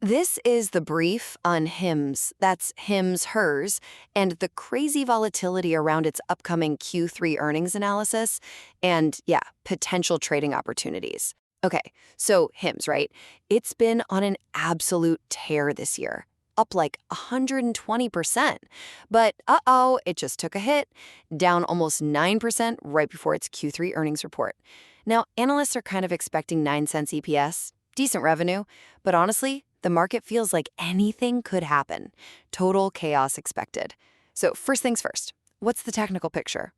This is the brief on HIMS, that's HIMS hers, and the crazy volatility around its upcoming Q3 earnings analysis and, yeah, potential trading opportunities. Okay, so HIMS, right? It's been on an absolute tear this year, up like 120%. But it just took a hit, down almost 9% right before its Q3 earnings report. Now, analysts are kind of expecting 9 cents EPS, decent revenue, but honestly, the market feels like anything could happen. Total chaos expected. So first things first, what's the technical picture?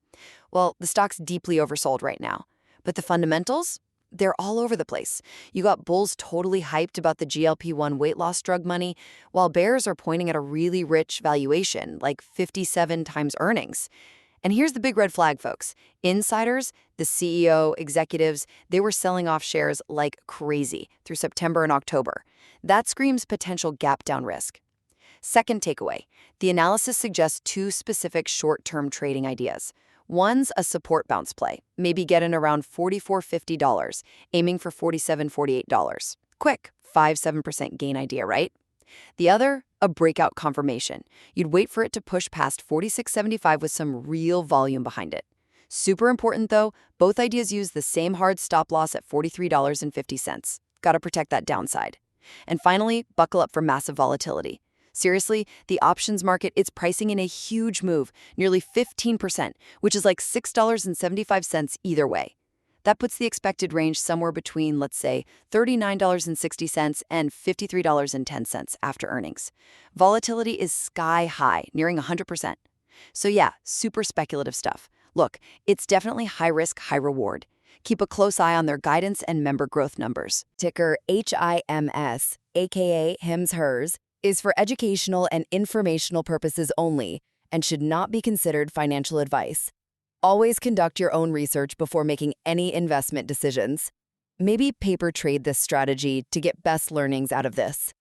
Well, the stock's deeply oversold right now. But the fundamentals? They're all over the place. You got bulls totally hyped about the GLP-1 weight loss drug money, while bears are pointing at a really rich valuation, like 57 times earnings. And here's the big red flag, folks. Insiders, the CEO, executives, they were selling off shares like crazy through September and October. That screams potential gap down risk. Second takeaway, the analysis suggests two specific short-term trading ideas. One's a support bounce play, maybe get in around $44.50, aiming for $47.48. Quick, 5-7% gain idea, right? The other, a breakout confirmation. You'd wait for it to push past 46.75 with some real volume behind it. Super important though, both ideas use the same hard stop loss at $43.50. Gotta protect that downside. And finally, buckle up for massive volatility. Seriously, the options market, it's pricing in a huge move, nearly 15%, which is like $6.75 either way. That puts the expected range somewhere between, let's say, $39.60 and $53.10 after earnings. Volatility is sky high, nearing 100%. So yeah, super speculative stuff. Look, it's definitely high risk, high reward. Keep a close eye on their guidance and member growth numbers. Ticker HIMS, aka HIMS hers, is for educational and informational purposes only and should not be considered financial advice. Always conduct your own research before making any investment decisions. Maybe paper trade this strategy to get best learnings out of this.